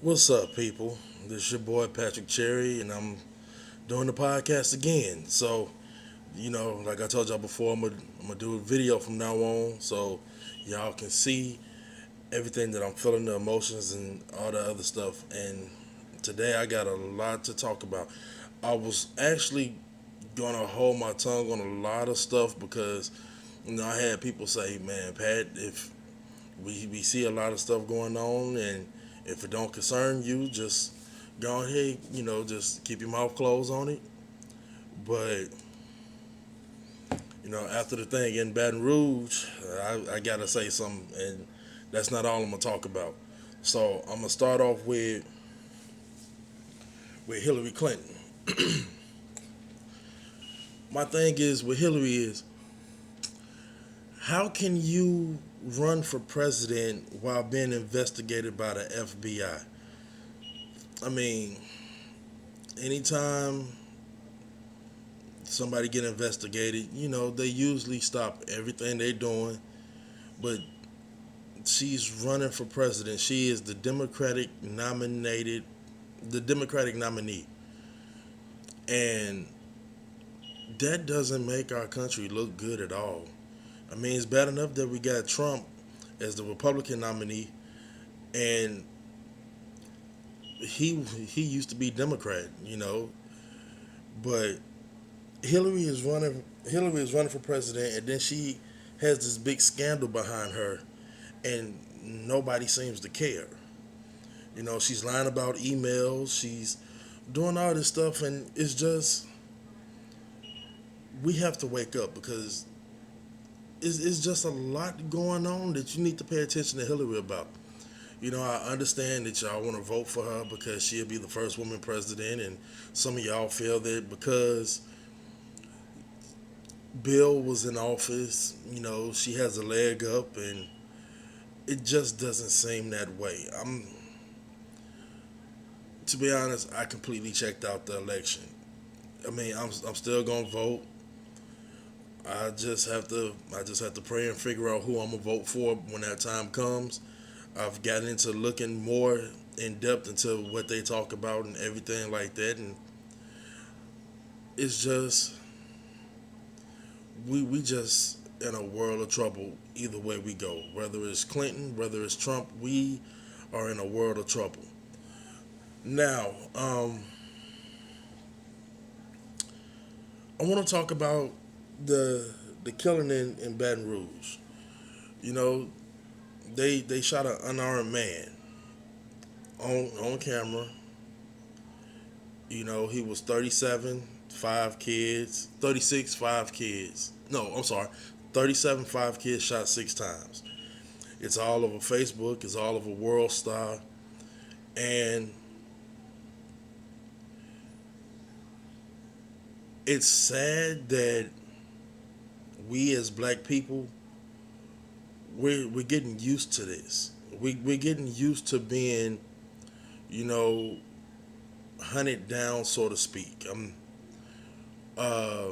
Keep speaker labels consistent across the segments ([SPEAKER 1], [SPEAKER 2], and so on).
[SPEAKER 1] What's up, people? This is your boy Patrick Cherry, and I'm doing the podcast again. So, like I told y'all before, I'm gonna do a video from now on, so y'all can see everything that I'm feeling, the emotions, and all the other stuff. And today I got a lot to talk about. I was actually gonna hold my tongue on a lot of stuff because I had people say, "Man, Pat, if we see a lot of stuff going on, and if it don't concern you, just go ahead, just keep your mouth closed on it." But after the thing in Baton Rouge, I gotta say something, and that's not all I'm gonna talk about. So I'm gonna start off with Hillary Clinton. My thing is with Hillary is, how can you run for president while being investigated by the FBI? I mean, anytime somebody get investigated, they usually stop everything they're doing. But she's running for president. She is the Democratic nominee, and that doesn't make our country look good at all. I mean, it's bad enough that we got Trump as the Republican nominee, and he used to be Democrat, but Hillary is running. Hillary is running for president, and then she has this big scandal behind her, and nobody seems to care. She's lying about emails. She's doing all this stuff, and it's just we have to wake up because it's just a lot going on that you need to pay attention to Hillary about. I understand that y'all want to vote for her because she'll be the first woman president, and some of y'all feel that because Bill was in office, she has a leg up, and it just doesn't seem that way. To be honest, I completely checked out the election. I mean, I'm still gonna vote. I just have to pray and figure out who I'm gonna vote for when that time comes. I've gotten into looking more in depth into what they talk about and everything like that, and it's just we just in a world of trouble either way we go. Whether it's Clinton, whether it's Trump, we are in a world of trouble. Now, I want to talk about the killing in Baton Rouge. You know, they shot an unarmed man on camera. He was 37, 5 kids, 36, 5 kids. No, I'm sorry, 37, 5 kids shot 6 times. It's all over Facebook. It's all over World Star, and it's sad that we as black people we're getting used to this. We're getting used to being, you know, hunted down, so to speak. Uh,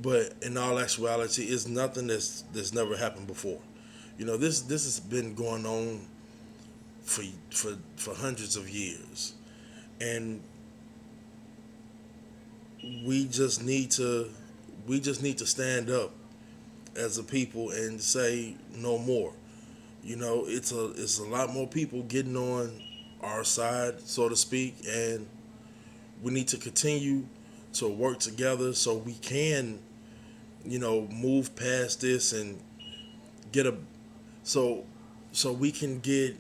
[SPEAKER 1] but in all actuality, it's nothing that's never happened before. This has been going on for for hundreds of years, and we just need to we just need to stand up as a people and say no more. It's a lot more people getting on our side, so to speak, and we need to continue to work together so we can, move past this and get a so so we can get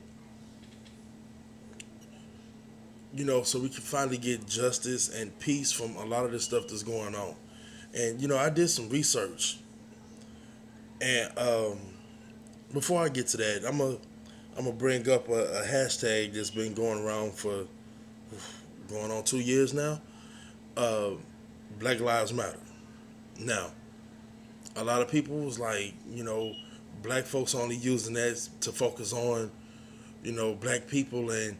[SPEAKER 1] so we can finally get justice and peace from a lot of this stuff that's going on. And I did some research, and before I get to that, I'm gonna bring up a hashtag that's been going around for going on 2 years now. Uh, Black Lives Matter. Now, a lot of people was like, black folks only using that to focus on, black people, and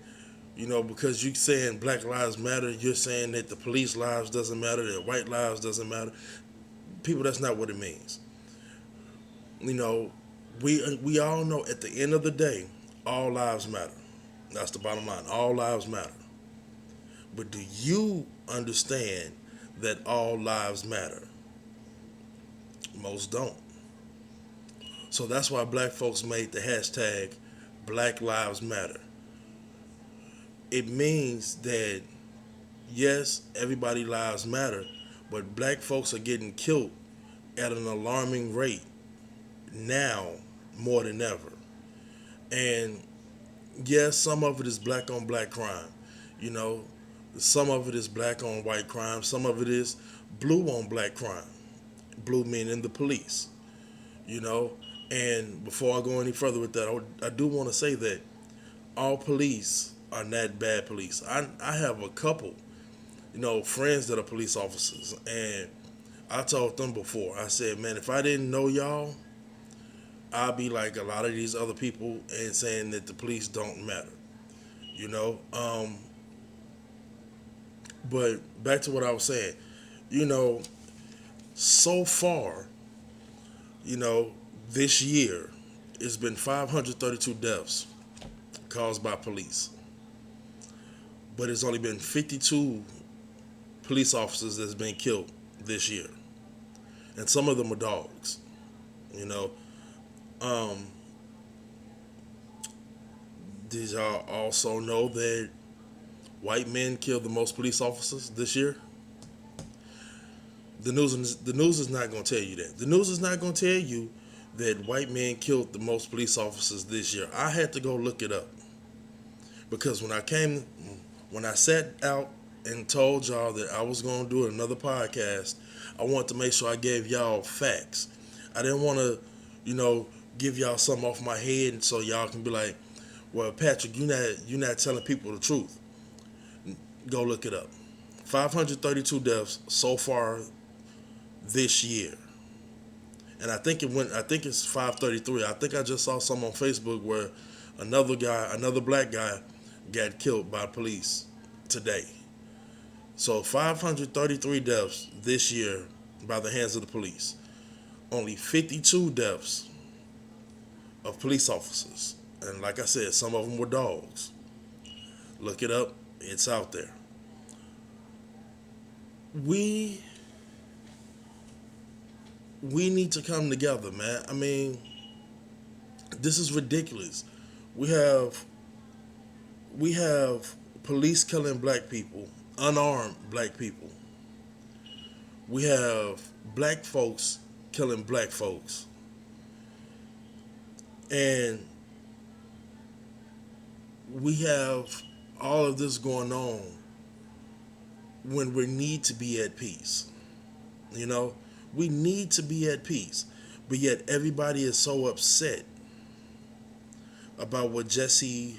[SPEAKER 1] because you saying Black Lives Matter, you're saying that the police lives doesn't matter, that white lives doesn't matter. People, that's not what it means. You know, we all know at the end of the day, all lives matter. That's the bottom line. All lives matter. But do you understand that all lives matter? Most don't. So that's why black folks made the hashtag Black Lives Matter. It means that yes, everybody lives matter, but black folks are getting killed at an alarming rate now more than ever. And yes, some of it is black on black crime. You know, some of it is black on white crime. Some of it is blue on black crime. Blue meaning the police. You know, and before I go any further with that, I do want to say that all police are not bad police. I have a couple, friends that are police officers, and I told them before. I said, man, if I didn't know y'all, I'd be like a lot of these other people and saying that the police don't matter. You know, but back to what I was saying. You know, so far, you know, this year, it's been 532 deaths caused by police, but it's only been 52 police officers that's been killed this year, and some of them are dogs. You know, um, did y'all also know that white men killed the most police officers this year? The news is not going to tell you that. The news is not going to tell you that white men killed the most police officers this year. I had to go look it up because when I sat out and told y'all that I was going to do another podcast, I wanted to make sure I gave y'all facts. I didn't want to, you know, give y'all something off my head so y'all can be like, well, Patrick, you're not telling people the truth. Go look it up. 532 deaths so far this year. And I think it's 533. I think I just saw some on Facebook where another black guy got killed by police today. So 533 deaths this year by the hands of the police. Only 52 deaths of police officers. And like I said, some of them were dogs. Look it up. It's out there. We need to come together, man. I mean, this is ridiculous. We have we have police killing black people, unarmed black people. We have black folks killing black folks. And we have all of this going on when we need to be at peace. You know, we need to be at peace, but yet everybody is so upset about what Jesse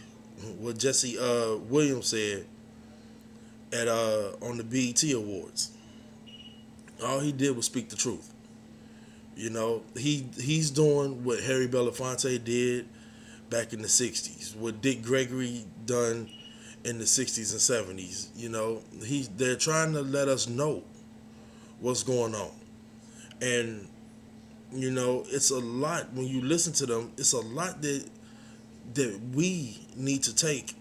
[SPEAKER 1] Williams said at on the BET Awards. All he did was speak the truth. You know, he's doing what Harry Belafonte did back in the '60s, what Dick Gregory done in the '60s and '70s. You know, they're trying to let us know what's going on, and you know, it's a lot when you listen to them. It's a lot that we need to take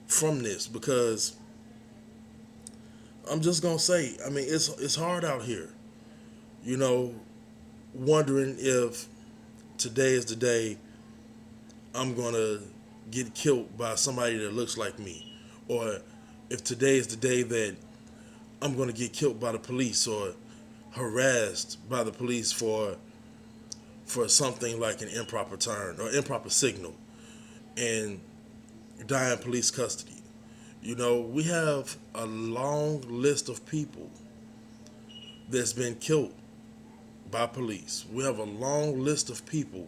[SPEAKER 1] from this because I'm just gonna say, I mean, it's hard out here. You know, wondering if today is the day I'm gonna get killed by somebody that looks like me, or if today is the day that I'm gonna get killed by the police or harassed by the police for something like an improper turn or improper signal and die in police custody. You know, we have a long list of people that's been killed by police. We have a long list of people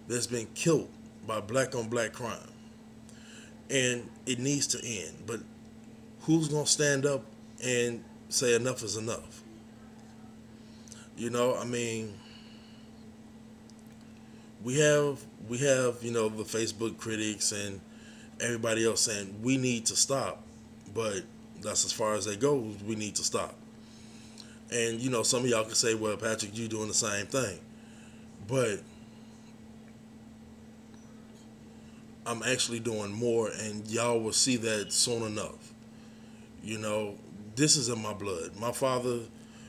[SPEAKER 1] that's been killed by black on black crime. And it needs to end. But who's going to stand up and say enough is enough? You know, I mean, we have you know, the Facebook critics and everybody else saying we need to stop, but that's as far as they go. We need to stop. And you know, some of y'all can say, well, Patrick, you doing the same thing. But I'm actually doing more, and y'all will see that soon enough. You know, this is in my blood. My father,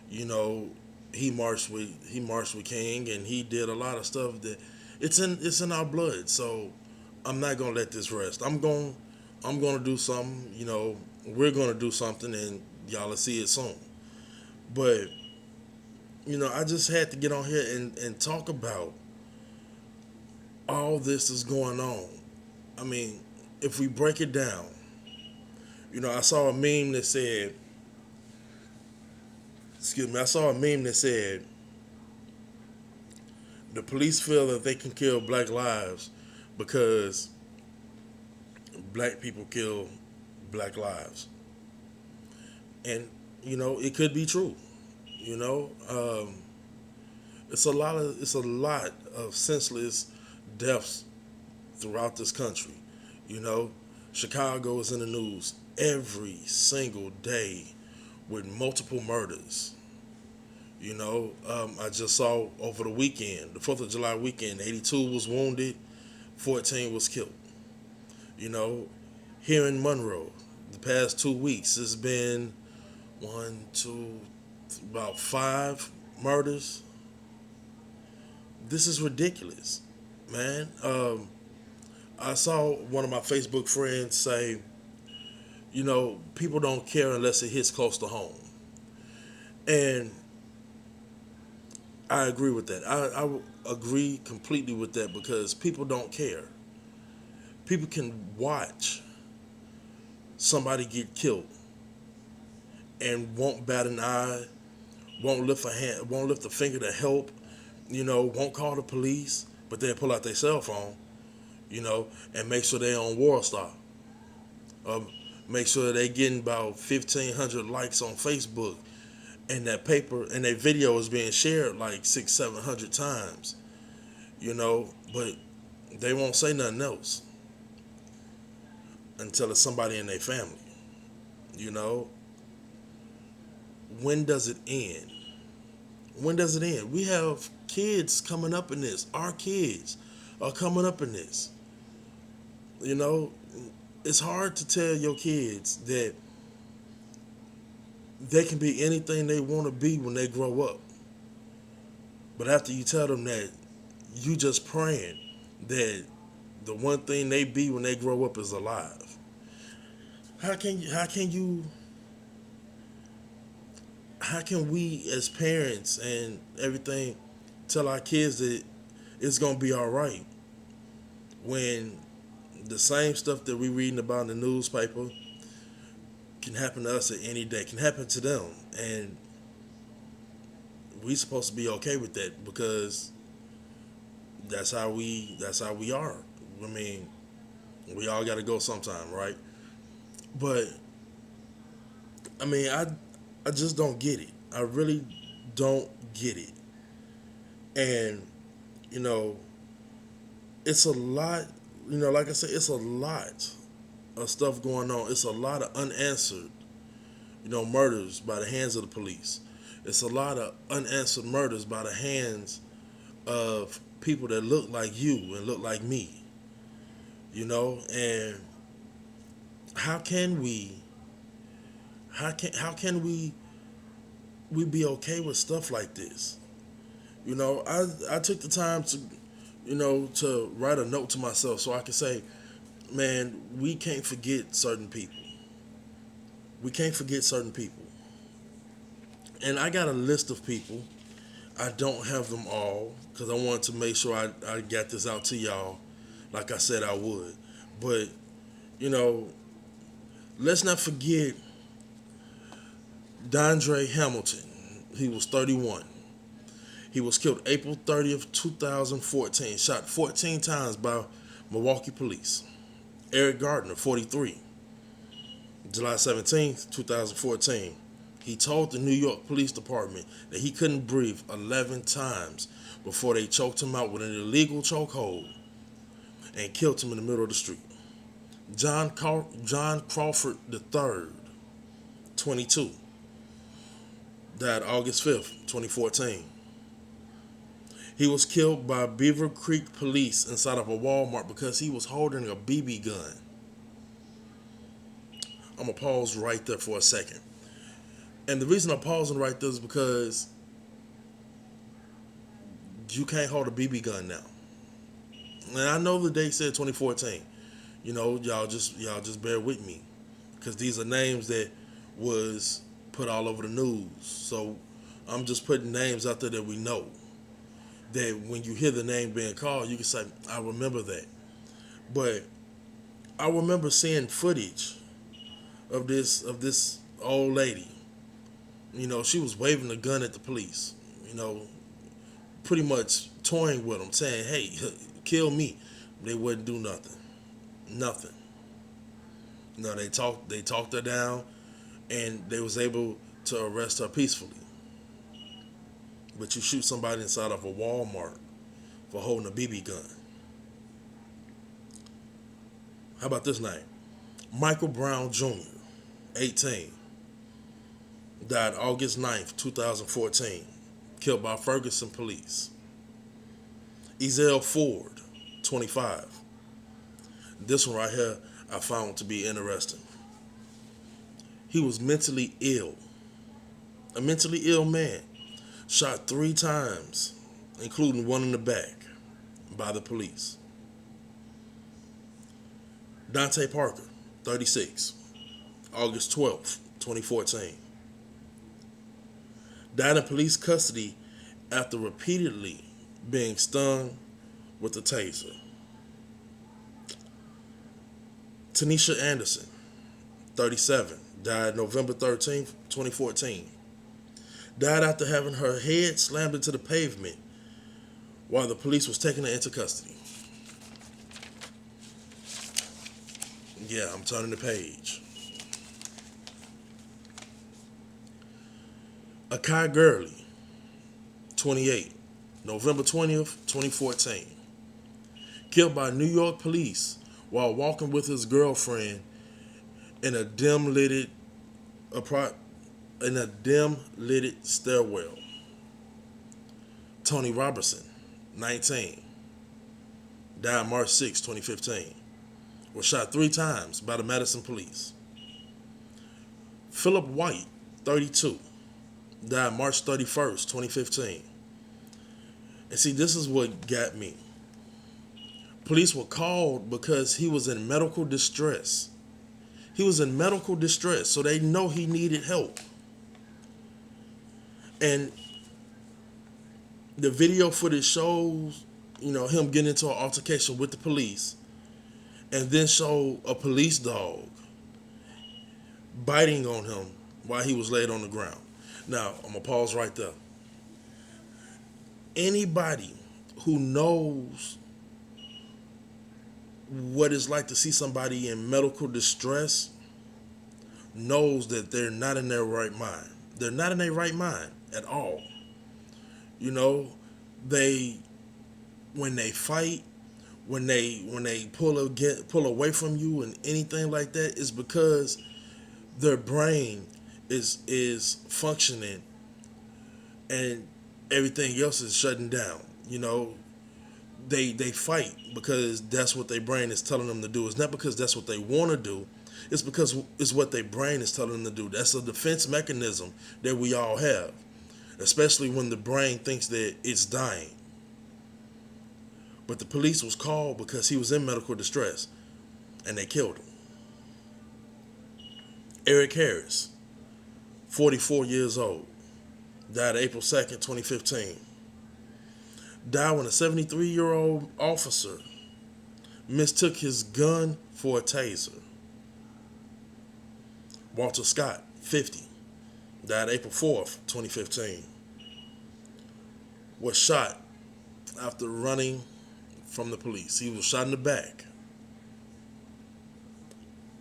[SPEAKER 1] you know, he marched with King, and he did a lot of stuff that it's in our blood. So I'm not gonna let this rest. I'm gonna do something. You know, we're gonna do something, and y'all will see it soon. But I just had to get on here and talk about all this is going on. I mean, if we break it down, I saw a meme that said, excuse me, I saw a meme that said, the police feel that they can kill black lives because black people kill black lives. And, it could be true. You know, it's a lot of senseless deaths throughout this country. You know, Chicago is in the news every single day with multiple murders. I just saw over the weekend, the 4th of July weekend, 82 was wounded, 14 was killed. You know, here in Monroe, the past 2 weeks, it's been one, two, about 5 murders. This is ridiculous, man. I saw one of my Facebook friends say, people don't care unless it hits close to home. And I agree with that. I agree completely with that because people don't care. People can watch somebody get killed and won't bat an eye, won't lift a hand, won't lift a finger to help, won't call the police, but they'll pull out their cell phone, and make sure they're on Worldstar. Make sure they getting about 1,500 likes on Facebook, and that video is being shared like 600, 700 times, but they won't say nothing else until it's somebody in their family. You know, when does it end? When does it end? We have kids coming up in this. Our kids are coming up in this. You know, it's hard to tell your kids that they can be anything they want to be when they grow up. But after you tell them that, you just praying that the one thing they be when they grow up is alive. How can how can we as parents and everything tell our kids that it's gonna be all right when the same stuff that we reading about in the newspaper can happen to us at any day, can happen to them, and we supposed to be okay with that because that's how we are. I mean, we all got to go sometime, right? But I mean, I just don't get it. I really don't get it. And you know, it's a lot. Like I said, it's a lot of stuff going on. It's a lot of unanswered, murders by the hands of the police. It's a lot of unanswered murders by the hands of people that look like you and look like me. And how can we how can we be okay with stuff like this? I took the time to to write a note to myself so I could say, man, we can't forget certain people. We can't forget certain people. And I got a list of people. I don't have them all because I wanted to make sure I got this out to y'all like I said I would. But, you know, let's not forget Dondre Hamilton. He was 31. He was killed April 30th, 2014, shot 14 times by Milwaukee police. Eric Gardner, 43. July 17th, 2014. He told the New York Police Department that he couldn't breathe 11 times before they choked him out with an illegal chokehold and killed him in the middle of the street. John Crawford III, 22, died August 5th, 2014. He was killed by Beaver Creek police inside of a Walmart because he was holding a BB gun. I'm going to pause right there for a second. And the reason I'm pausing right there is because you can't hold a BB gun now. And I know the date said 2014. You know, y'all just bear with me, because these are names that was put all over the news. So I'm just putting names out there that we know. That when you hear the name being called, you can say, I remember that. But I remember seeing footage of this old lady. You know, she was waving a gun at the police. You know, pretty much toying with them, saying, "Hey, kill me." They wouldn't do nothing. Nothing. No, they talked her down, and they was able to arrest her peacefully. But you shoot somebody inside of a Walmart for holding a BB gun. How about this name? Michael Brown Jr., 18, died August 9th, 2014, killed by Ferguson police. Ezell Ford, 25. This one right here I found to be interesting. He was mentally ill. A mentally ill man, shot 3 times, including one in the back, by the police. Dante Parker, 36, August 12th, 2014. Died in police custody after repeatedly being stung with a taser. Tanisha Anderson, 37, died November 13th, 2014. Died after having her head slammed into the pavement while the police was taking her into custody. Yeah, I'm turning the page. Akai Gurley, 28, November 20th, 2014. Killed by New York police while walking with his girlfriend in a dim-lit stairwell. Tony Robertson, 19, died March 6, 2015. Was shot 3 times by the Madison police. Philip White, 32, died March 31st, 2015. And see, this is what got me. Police were called because he was in medical distress. He was in medical distress, so they know he needed help. And the video footage shows, him getting into an altercation with the police, and then show a police dog biting on him while he was laid on the ground. Now, I'm going to pause right there. Anybody who knows what it's like to see somebody in medical distress knows that they're not in their right mind. They're not in their right mind at all. They when they fight, when they pull away from you and anything like that, is because their brain is functioning and everything else is shutting down. They fight because that's what their brain is telling them to do. It's not because that's what they want to do. It's because it's what their brain is telling them to do. That's a defense mechanism that we all have, especially when the brain thinks that it's dying. But the police was called because he was in medical distress, and they killed him. Eric Harris, 44 years old, died April 2nd, 2015. Died when a 73-year-old officer mistook his gun for a taser. Walter Scott, 50, died April 4th, 2015. Was shot after running from the police. He was shot in the back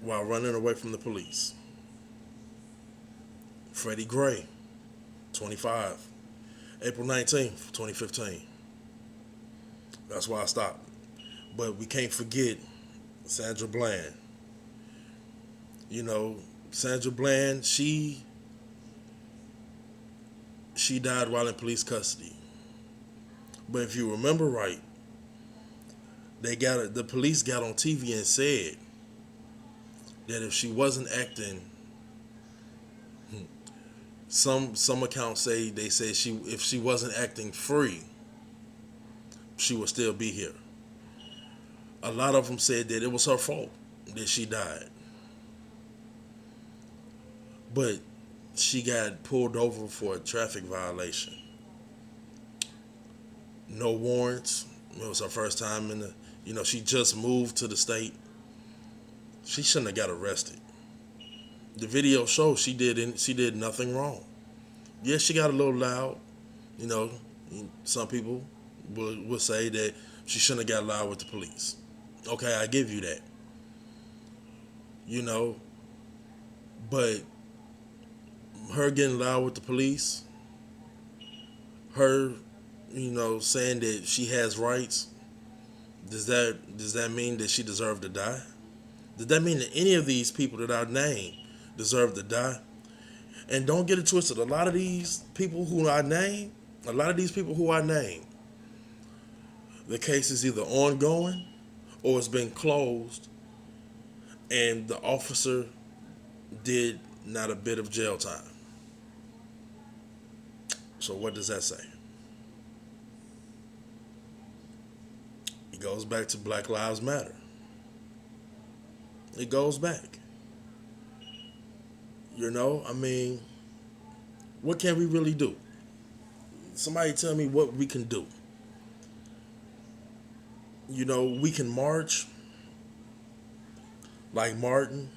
[SPEAKER 1] while running away from the police. Freddie Gray, 25, April 19th, 2015. That's why I stopped. But we can't forget Sandra Bland. Sandra Bland, she died while in police custody. But if you remember right, the police got on TV and said that if she wasn't acting, some accounts say they said she if she wasn't acting free, she would still be here. A lot of them said that it was her fault that she died, but she got pulled over for a traffic violation. No warrants. It was her first time in the. She just moved to the state. She shouldn't have got arrested. The video shows she did nothing wrong. Yes, she got a little loud. You know, some people would say that she shouldn't have got loud with the police. Okay, I give you that. You know, but her getting loud with the police, her, saying that she has rights, does that mean that she deserved to die? Does that mean that any of these people that I named deserve to die? And don't get it twisted. A lot of these people who I name, the case is either ongoing or it's been closed, and the officer did not a bit of jail time. So what does that say? It goes back to Black Lives Matter. It goes back. What can we really do? Somebody tell me what we can do. We can march like Martin,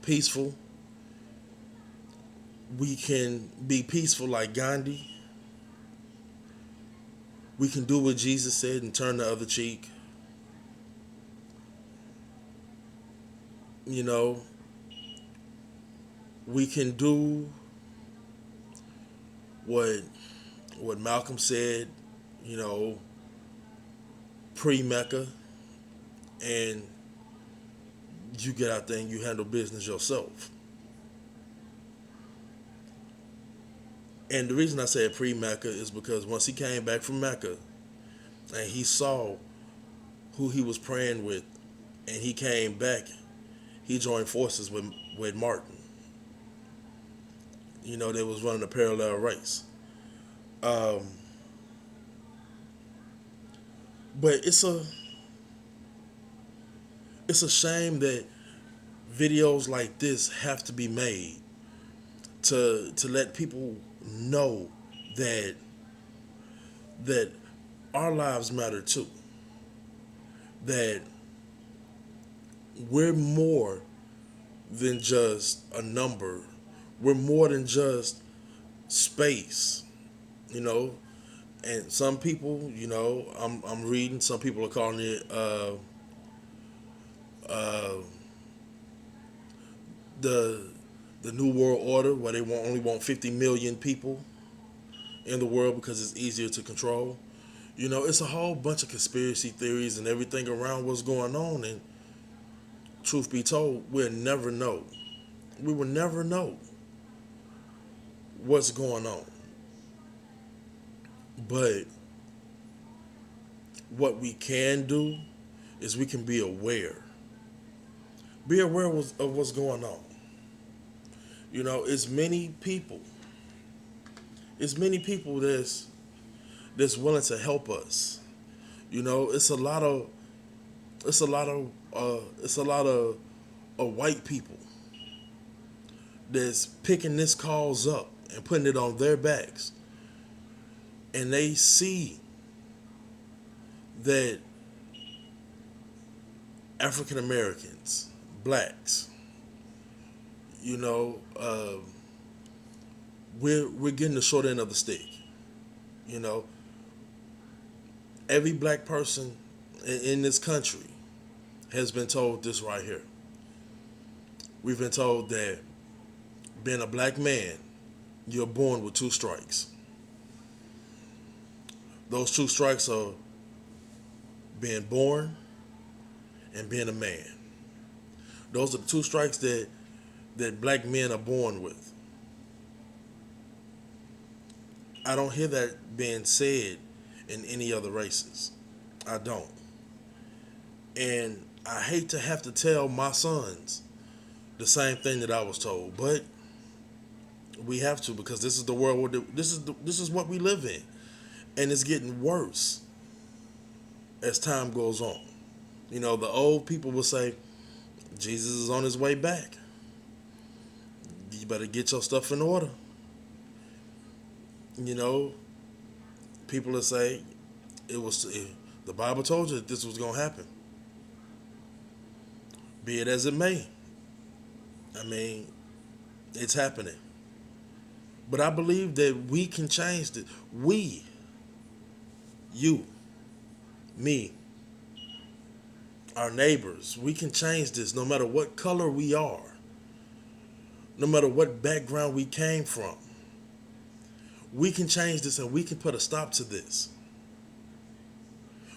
[SPEAKER 1] peaceful. We can be peaceful like Gandhi. We can do what Jesus said and turn the other cheek. We can do what Malcolm said, pre-Mecca, and you get out there and you handle business yourself. And the reason I said pre-Mecca is because once he came back from Mecca and he saw who he was praying with, and he came back, he joined forces with Martin. They was running a parallel race. But it's a shame that videos like this have to be made to let people know that our lives matter too. That we're more than just a number. We're more than just space, And some people, I'm reading. Some people are calling it the New World Order, where they only want 50 million people in the world because it's easier to control. It's a whole bunch of conspiracy theories and everything around what's going on. And truth be told, we'll never know. We will never know what's going on. But what we can do is we can be aware. Be aware of what's going on. It's many people. It's many people that's willing to help us. It's a lot of white people that's picking this cause up and putting it on their backs, and they see that African Americans, blacks, we're getting the short end of the stick. Every black person in this country has been told this right here. We've been told that being a black man, you're born with 2 strikes. Those 2 strikes are being born and being a man. Those are the 2 strikes that black men are born with. I don't hear that being said in any other races. I don't. And I hate to have to tell my sons the same thing that I was told, but we have to because this is the world. This is what we live in, and it's getting worse as time goes on. You know, the old people will say Jesus is on his way back. You better get your stuff in order. You know, people will say the Bible told you that this was going to happen. Be it as it may. I mean, it's happening. But I believe that we can change it. We, you, me, our neighbors, we can change this no matter what color we are, no matter what background we came from. We can change this and we can put a stop to this.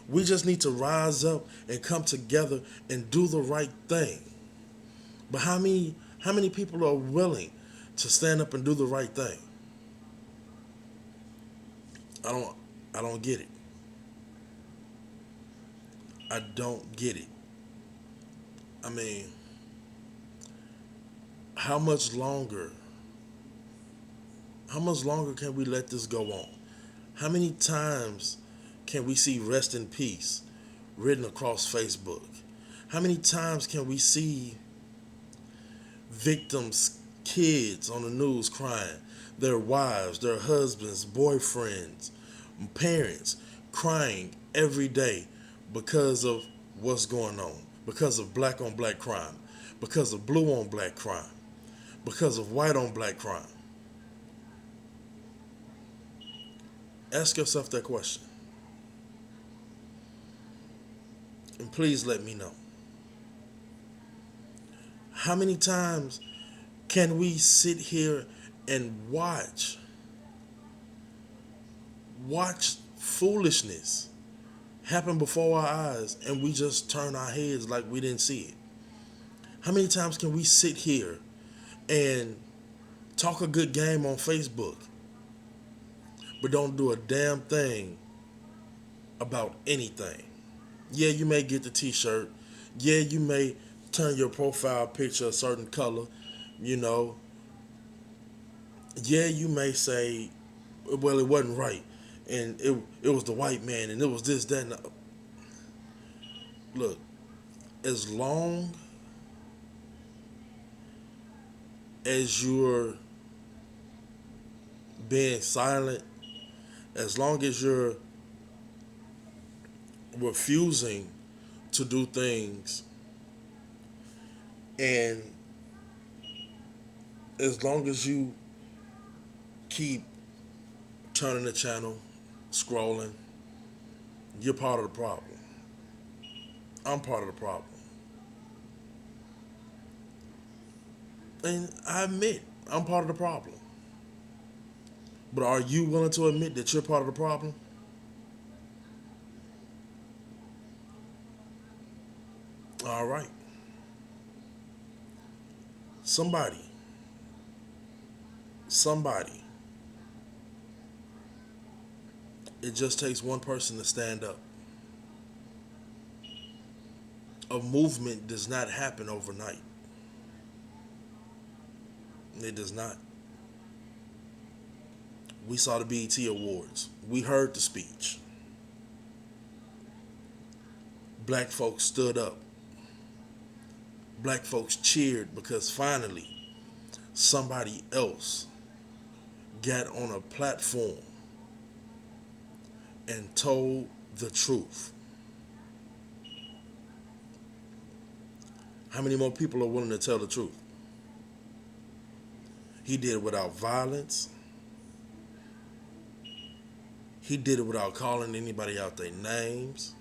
[SPEAKER 1] We just need to rise up and come together and do the right thing. But how many people are willing to stand up and do the right thing? I don't get it. I don't get it. I mean, how much longer can we let this go on? How many times can we see rest in peace written across Facebook? How many times can we see victims' kids on the news crying, their wives, their husbands, boyfriends, parents crying every day because of what's going on, because of black on black crime, because of blue on black crime, because of white on black crime? Ask yourself that question. And please let me know. How many times can we sit here and watch foolishness happen before our eyes and we just turn our heads like we didn't see it? How many times can we sit here and talk a good game on Facebook but don't do a damn thing about anything? Yeah, you may get the t-shirt. Yeah, you may turn your profile picture a certain color, you know. Yeah, you may say, well, it wasn't right. And it was the white man and it was this, that, and the. Look, as long as you're being silent, as long as you're refusing to do things, and as long as you keep turning the channel, scrolling, you're part of the problem. I'm part of the problem. And I admit, I'm part of the problem. But are you willing to admit that you're part of the problem? All right. Somebody, it just takes one person to stand up. A movement does not happen overnight. It does not. We saw the BET Awards. We heard the speech. Black folks stood up. Black folks cheered because finally somebody else got on a platform and told the truth. How many more people are willing to tell the truth? He did it without violence. He did it without calling anybody out their names.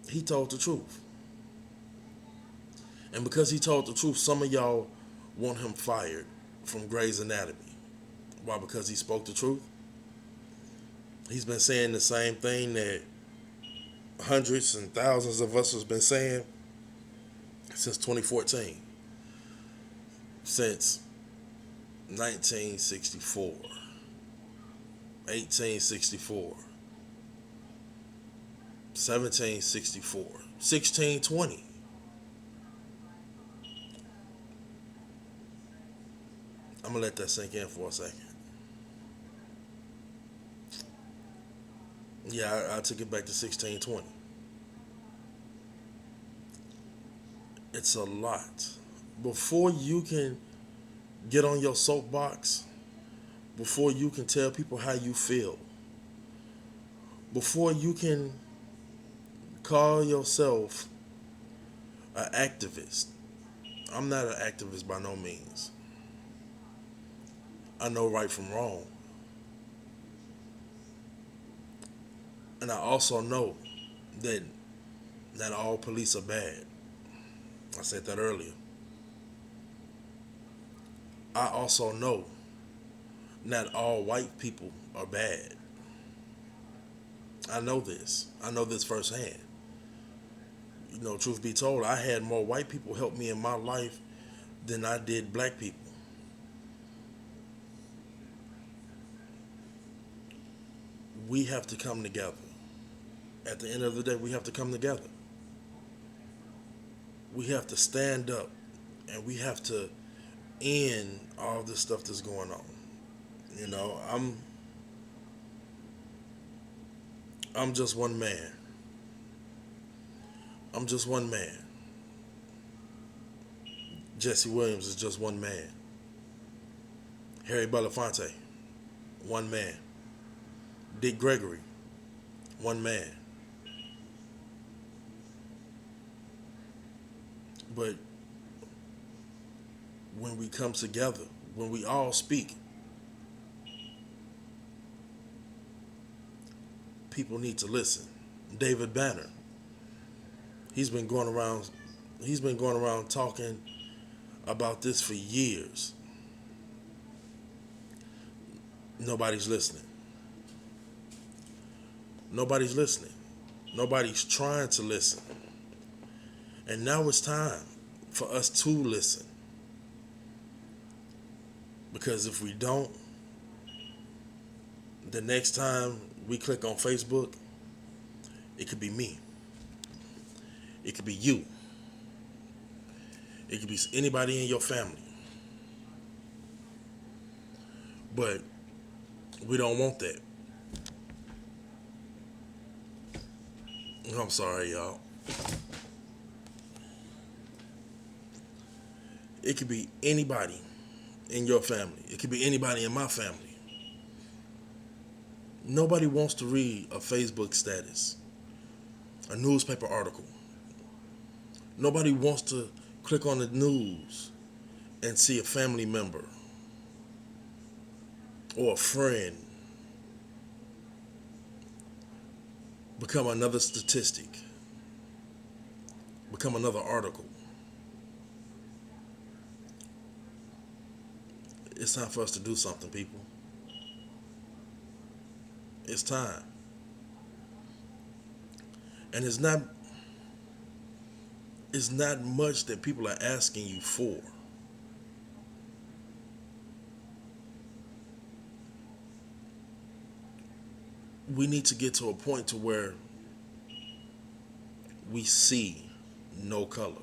[SPEAKER 1] He told the truth. And because he told the truth, some of y'all want him fired from Grey's Anatomy. Why? Because he spoke the truth? He's been saying the same thing that hundreds and thousands of us has been saying since 2014. Since 1964. 1864, 1764, 1620. I'm gonna let that sink in for a second. Yeah, I took it back to 1620. It's a lot. Before you can get on your soapbox, before you can tell people how you feel, before you can call yourself an activist. I'm not an activist by no means. I know right from wrong. And I also know that not all police are bad. I said that earlier. I also know not all white people are bad. I know this. I know this firsthand. Truth be told, I had more white people help me in my life than I did black people. We have to come together. At the end of the day, we have to come together. We have to stand up and we have to end all this stuff that's going on. You know, I'm just one man. I'm just one man. Jesse Williams is just one man. Harry Belafonte, one man. Dick Gregory, one man. But when we come together, when we all speak, people need to listen. David Banner, he's been going around talking about this for years. Nobody's listening. Nobody's listening. Nobody's trying to listen. And now it's time for us to listen. Because if we don't, the next time we click on Facebook, it could be me. It could be you. It could be anybody in your family. But we don't want that. I'm sorry, y'all. It could be anybody in your family. It could be anybody in my family. Nobody wants to read a Facebook status, a newspaper article. Nobody wants to click on the news and see a family member or a friend become another statistic, become another article. It's time for us to do something, people. It's time. And it's not much that people are asking you for. We need to get to a point to where we see no color.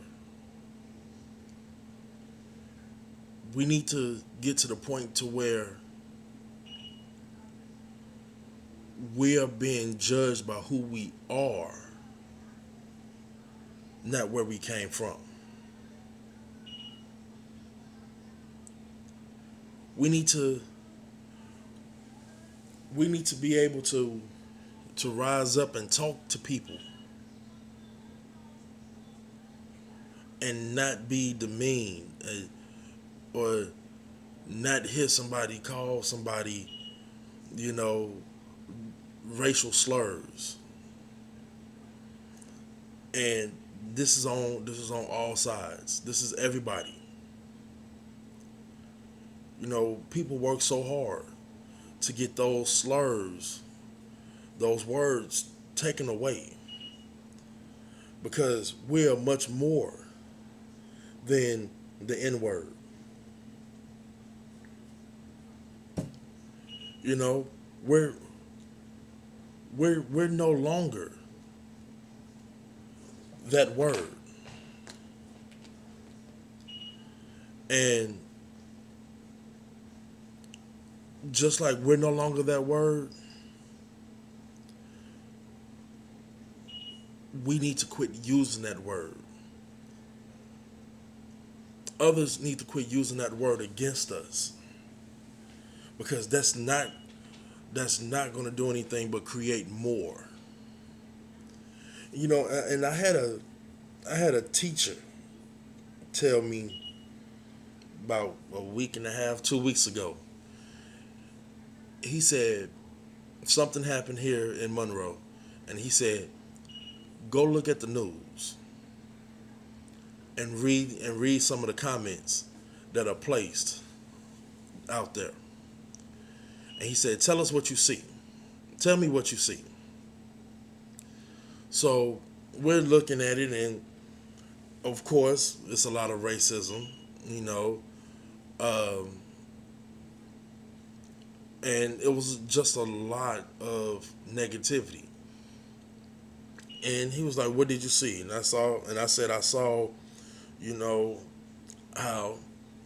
[SPEAKER 1] We need to get to the point to where we are being judged by who we are, not where we came from. We need to be able to rise up and talk to people and not be demeaned, or not hear somebody call somebody, you know, racial slurs. And this is on all sides. This is everybody. People work so hard to get those slurs, those words taken away, because we are much more than the N word. You know, we're we're no longer that word. And just like we're no longer that word, we need to quit using that word. Others need to quit using that word against us, because that's not going to do anything but create more. And I had a teacher tell me about a week and a half, 2 weeks ago. He said something happened here in Monroe, and he said, "Go look at the news and read some of the comments that are placed out there." And he said, "Tell us what you see. Tell me what you see." So we're looking at it, and of course, it's a lot of racism, you know, um, and it was just a lot of negativity. And he was like, "What did you see?" And I said, "I saw, you know, how,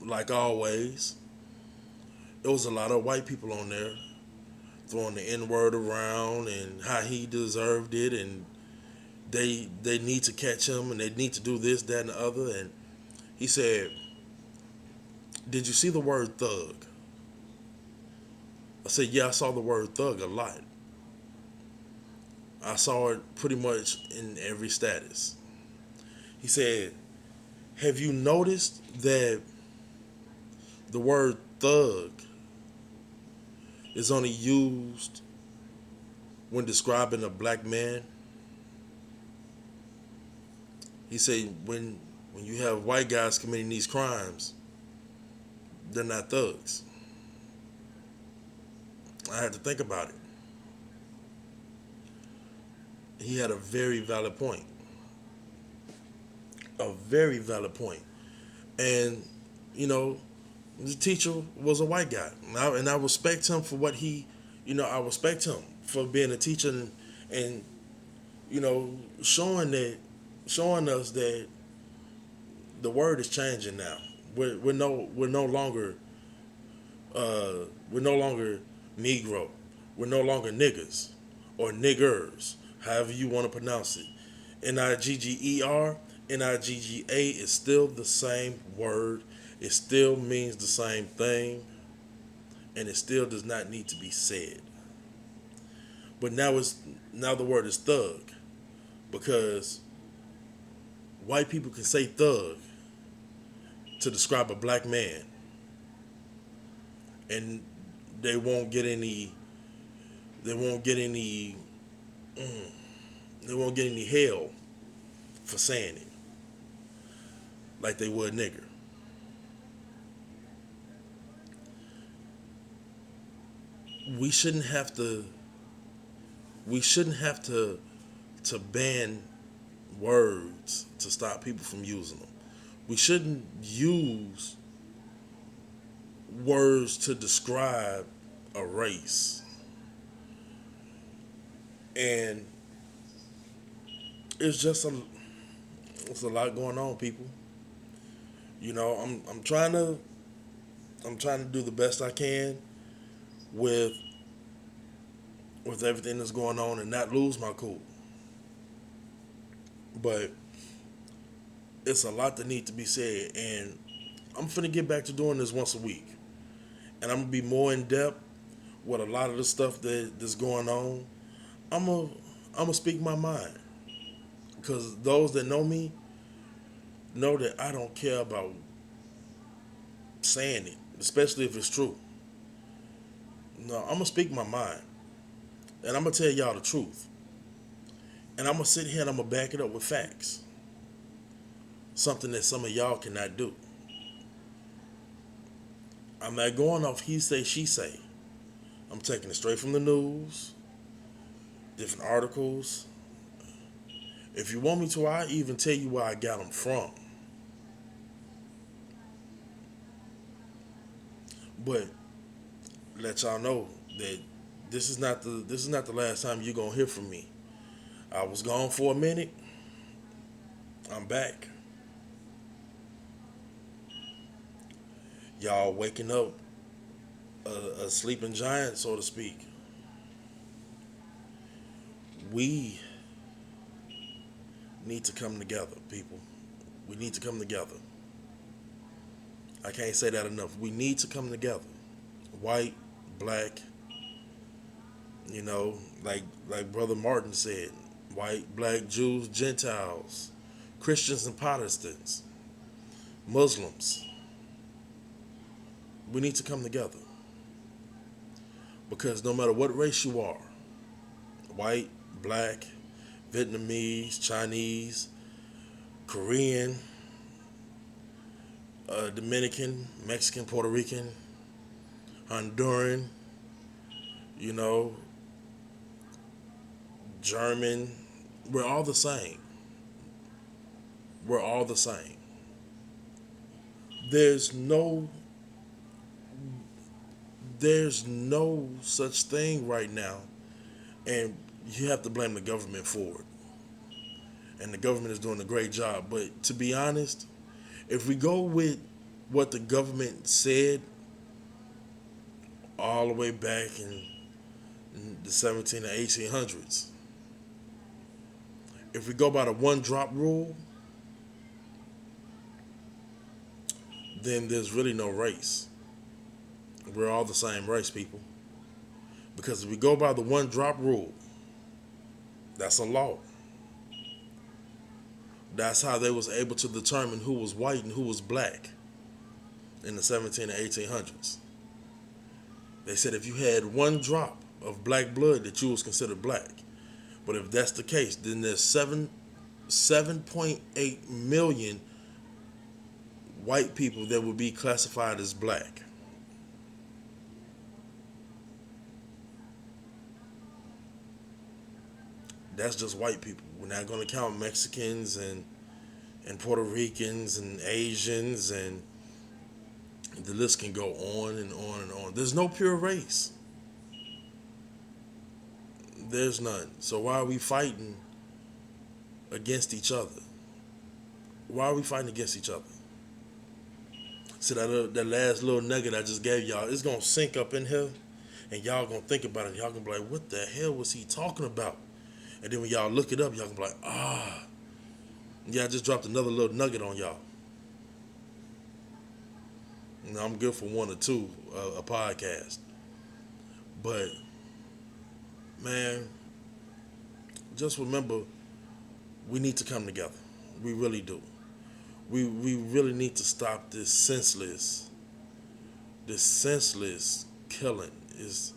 [SPEAKER 1] like always, there was a lot of white people on there throwing the N word around and how he deserved it, and they need to catch him, and they need to do this, that, and the other." And he said, "Did you see the word thug?" I said, "Yeah, I saw the word thug a lot. I saw it pretty much in every status." He said, "Have you noticed that the word thug is only used when describing a black man?" He said, when you have white guys committing these crimes, they're not thugs." I had to think about it. He had a very valid point. A very valid point. And, you know, the teacher was a white guy. And I respect him for what I respect him for being a teacher, and you know, showing us that the word is changing now. We're no longer we're no longer Negro. We're no longer niggas or niggers, however you want to pronounce it. Nigger, Nigga is still the same word. It still means the same thing, and it still does not need to be said. But now the word is thug, because white people can say thug to describe a black man, and they won't get any they won't get any they won't get any hell for saying it like they would nigger. We shouldn't have to we shouldn't have to ban words to stop people from using them. We shouldn't use words to describe a race. And it's just it's a lot going on, people. I'm trying to do the best I can with everything that's going on and not lose my cool. But it's a lot that needs to be said, and I'm finna get back to doing this once a week, and I'm gonna be more in depth with a lot of the stuff that's going on. I'm gonna I'm gonna speak my mind, because those that know me know that I don't care about saying it, especially if it's true. No, I'm gonna speak my mind, and I'm gonna tell y'all the truth, and I'm gonna sit here and I'm gonna back it up with facts. Something that some of y'all cannot do. I'm not going off he say she say. I'm taking it straight from the news, different articles. If you want me to, I even tell you where I got them from. But let y'all know that This is not the last time you're gonna hear from me. I was gone for a minute. I'm back. Y'all waking up a sleeping giant, so to speak. We need to come together, people. We need to come together. I can't say that enough. We need to come together. White, black, you know, like Brother Martin said, white, black, Jews, Gentiles, Christians and Protestants, Muslims. We need to come together. Because no matter what race you are, white, black, Vietnamese, Chinese, Korean, Dominican, Mexican, Puerto Rican, Honduran, you know, German, we're all the same. We're all the same. There's no there's no such thing right now, and you have to blame the government for it. And the government is doing a great job. But to be honest, if we go with what the government said all the way back in the 17 and 1800s, if we go by the one drop rule, then there's really no race. We're all the same race, people. Because if we go by the one drop rule, that's a law. That's how they was able to determine who was white and who was black in the 17 and 1800s. They said if you had one drop of black blood that you was considered black. But if that's the case, then there's 7.8 million white people that would be classified as black. That's just white people. We're not going to count Mexicans and Puerto Ricans and Asians, and the list can go on and on and on. There's no pure race. There's none. So why are we fighting against each other? Why are we fighting against each other? So that last little nugget I just gave y'all, it's going to sink up in here, and y'all going to think about it. Y'all going to be like, what the hell was he talking about? And then when y'all look it up, y'all gonna be like, yeah, I just dropped another little nugget on y'all. You know, I'm good for one or two a podcast. But, man, just remember, we need to come together. We really do. We really need to stop this senseless killing. It's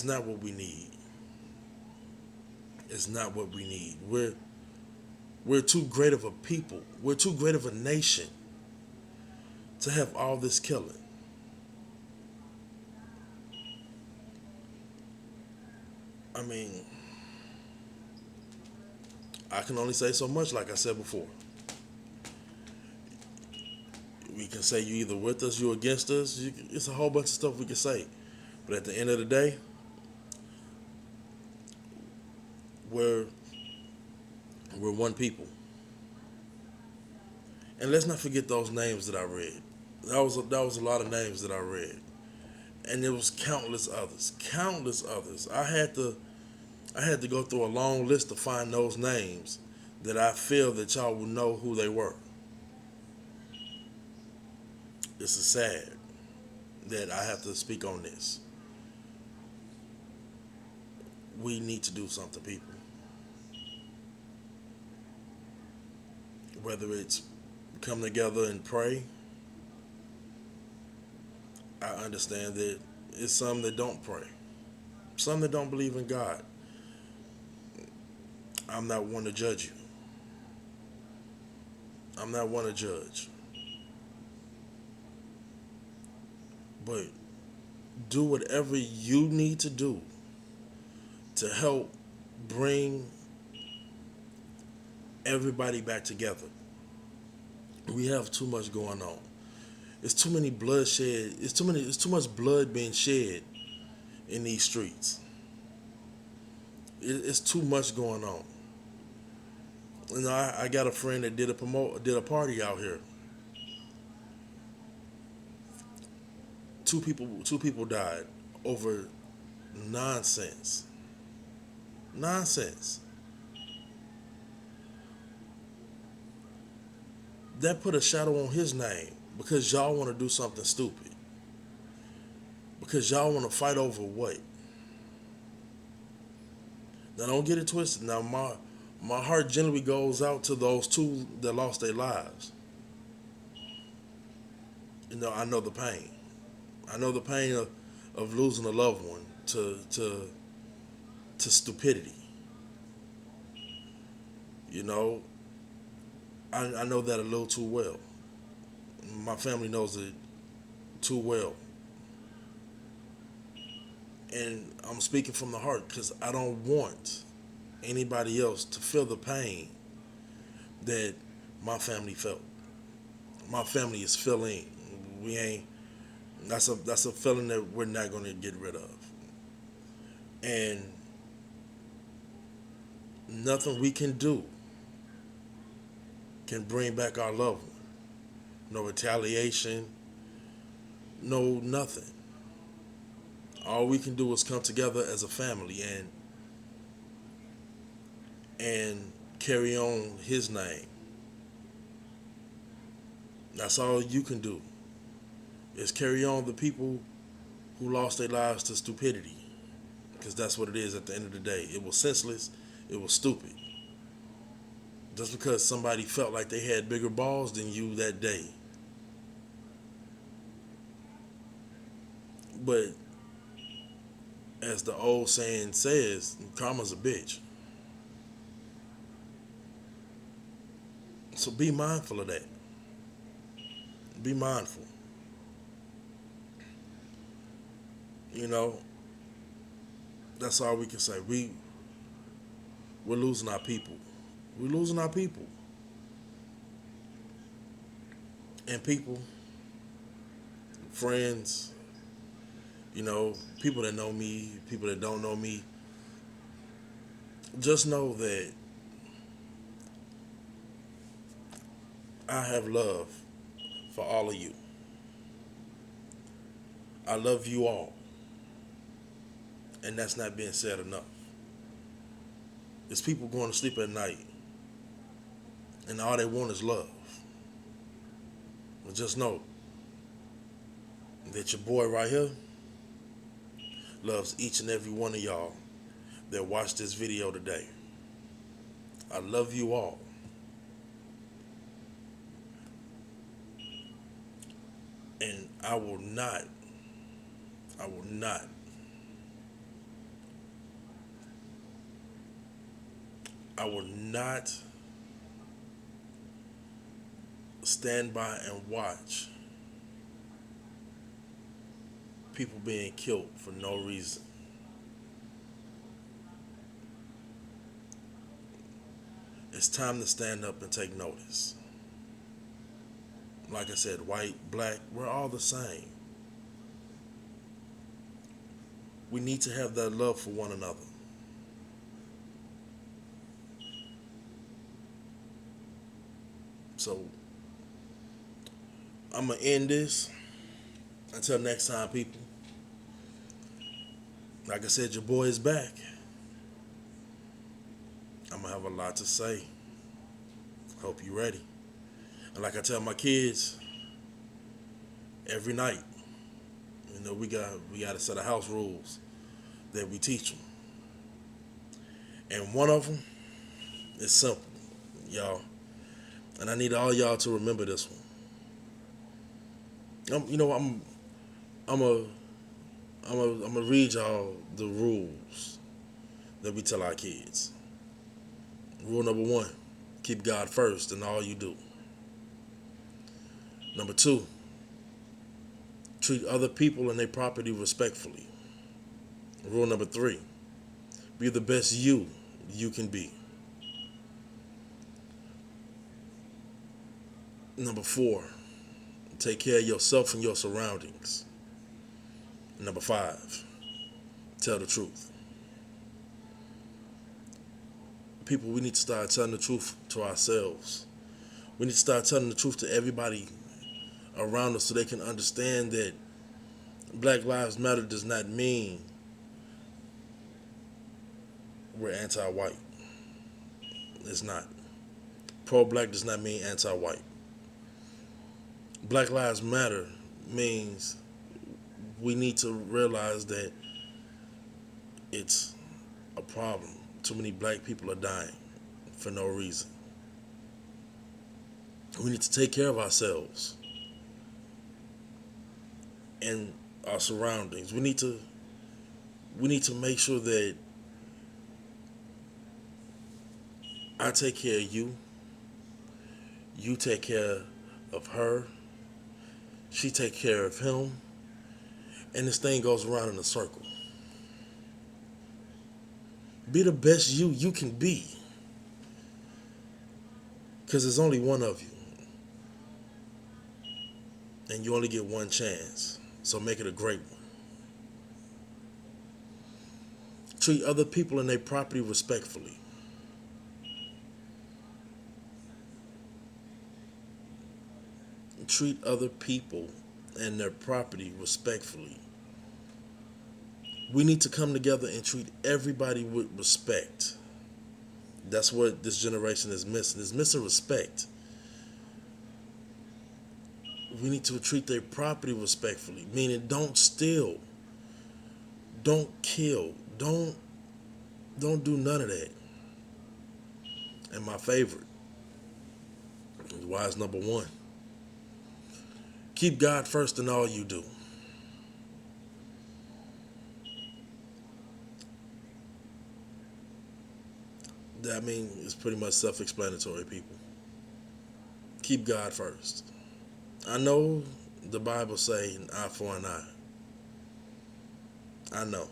[SPEAKER 1] not what we need. It's not what we need. We're too great of a people. We're too great of a nation to have all this killing. I mean, I can only say so much, like I said before. We can say you either with us, you against us. It's a whole bunch of stuff we can say. But at the end of the day, we're one people. And let's not forget those names that I read. That was a lot of names that I read. And there was countless others. Countless others. I had to go through a long list to find those names that I feel that y'all will know who they were. This is sad that I have to speak on this. We need to do something, people. Whether it's come together and pray, I understand that it's some that don't pray, some that don't believe in God. I'm not one to judge you. I'm not one to judge. But do whatever you need to do to help bring everybody back together. We have too much going on. It's too many bloodshed. It's too much blood being shed in these streets. It's too much going on. You know, I got a friend that did a party out here. Two people died over nonsense. Nonsense. That put a shadow on his name because y'all want to do something stupid. Because y'all want to fight over what? Now don't get it twisted. Now my heart generally goes out to those two that lost their lives. You know, I know the pain. I know the pain of losing a loved one to stupidity. You know, I know that a little too well. My family knows it too well. And I'm speaking from the heart because I don't want anybody else to feel the pain that my family felt. My family is feeling. We ain't. That's a feeling that we're not going to get rid of. And nothing we can do can bring back our loved one. No retaliation. No nothing. All we can do is come together as a family and carry on his name. That's all you can do is carry on the people who lost their lives to stupidity. Because that's what it is at the end of the day. It was senseless. It was stupid. Just because somebody felt like they had bigger balls than you that day. But as the old saying says, karma's a bitch. So be mindful of that. Be mindful. You know, that's all we can say. We're losing our people. We're losing our people. And people, friends, you know, people that know me, people that don't know me, just know that I have love for all of you. I love you all. And that's not being said enough. There's people going to sleep at night and all they want is love. But just know that your boy right here loves each and every one of y'all that watched this video today. I love you all. And I will not I will not stand by and watch people being killed for no reason. It's time to stand up and take notice. Like I said, white, black, we're all the same. We need to have that love for one another. So I'm going to end this. Until next time, people. Like I said, your boy is back. I'm going to have a lot to say. Hope you ready. And like I tell my kids every night, you know, we got a set of house rules that we teach them. And one of them is simple, y'all. And I need all y'all to remember this one. You know, I'm gonna read y'all the rules that we tell our kids. Rule number 1, keep God first in all you do. Number 2, treat other people and their property respectfully. Rule number 3, be the best you can be. Number 4, take care of yourself and your surroundings. Number 5, tell the truth. People, we need to start telling the truth to ourselves. We need to start telling the truth to everybody around us so they can understand that Black Lives Matter does not mean we're anti-white. It's not. Pro-black does not mean anti-white. Black Lives Matter means we need to realize that it's a problem. Too many black people are dying for no reason. We need to take care of ourselves and our surroundings. We need to make sure that I take care of you, you take care of her, she take care of him, and this thing goes around in a circle. Be the best you can be, because there's only one of you, and you only get one chance, so make it a great one. Treat other people and their property respectfully. Treat other people and their property respectfully. We need to come together and treat everybody with respect. That's what this generation is missing. It's missing respect. We need to treat their property respectfully, meaning don't steal, don't kill, don't do none of that. And my favorite is wise number one. Keep God first in all you do. That it's pretty much self-explanatory, people. Keep God first. I know the Bible say an eye for an eye. I know.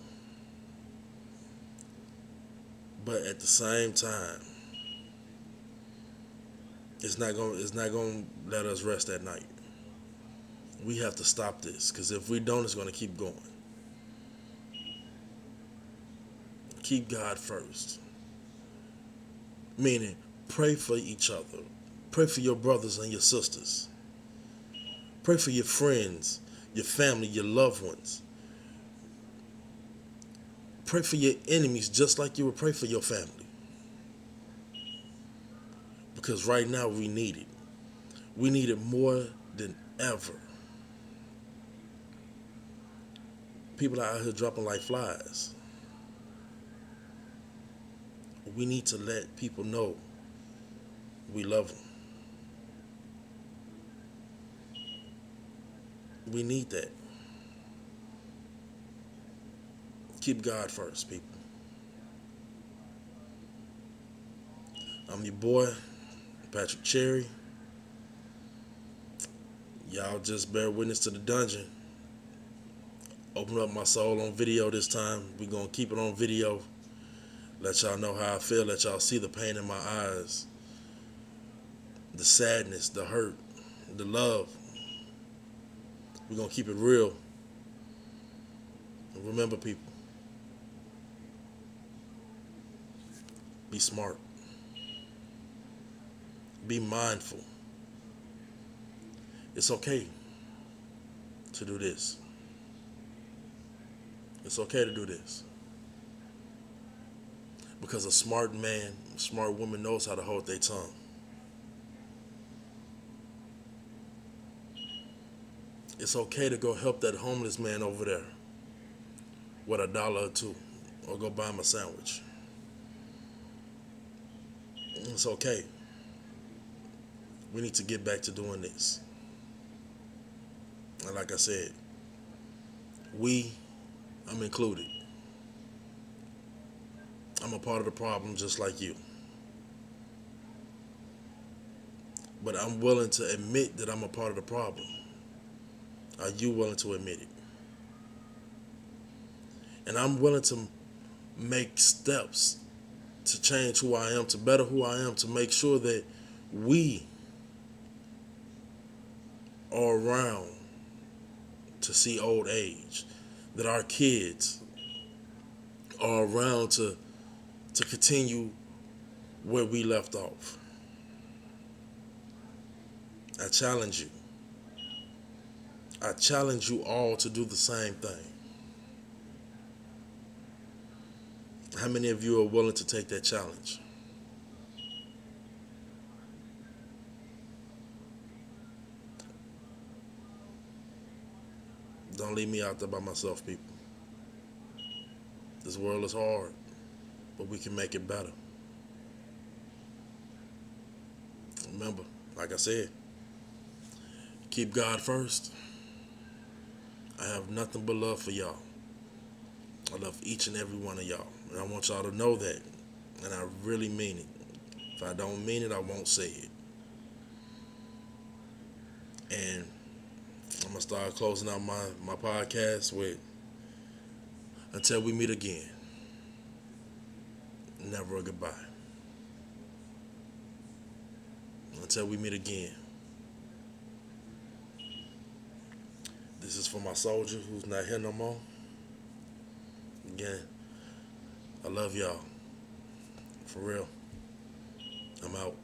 [SPEAKER 1] But at the same time, it's not going to let us rest at night. We have to stop this, because if we don't, it's going to keep going. Keep God first. Meaning, pray for each other. Pray for your brothers and your sisters. Pray for your friends, your family, your loved ones. Pray for your enemies just like you would pray for your family. Because right now we need it. We need it more than ever. People are out here dropping like flies. We need to let people know we love them. We need that. Keep God first, people. I'm your boy, Patrick Cherry. Y'all just bear witness to the dungeon. Open up my soul on video this time. We're going to keep it on video. Let y'all know how I feel. Let y'all see the pain in my eyes. The sadness, the hurt, the love. We're going to keep it real. And remember, people, be smart. Be mindful. It's okay to do this. It's okay to do this. Because a smart man, a smart woman knows how to hold their tongue. It's okay to go help that homeless man over there with $1 or $2, or go buy him a sandwich. It's okay. We need to get back to doing this. And like I said, I'm included. I'm a part of the problem just like you. But I'm willing to admit that I'm a part of the problem. Are you willing to admit it? And I'm willing to make steps to change who I am, to better who I am, to make sure that we are around to see old age, that our kids are around to continue where we left off. I challenge you. I challenge you all to do the same thing. How many of you are willing to take that challenge? Don't leave me out there by myself, people. This world is hard, but we can make it better. Remember, like I said, keep God first. I have nothing but love for y'all. I love each and every one of y'all. And I want y'all to know that. And I really mean it. If I don't mean it, I won't say it. And I'm going to start closing out my podcast with, until we meet again, never a goodbye. Until we meet again. This is for my soldier who's not here no more. Again, I love y'all. For real. I'm out.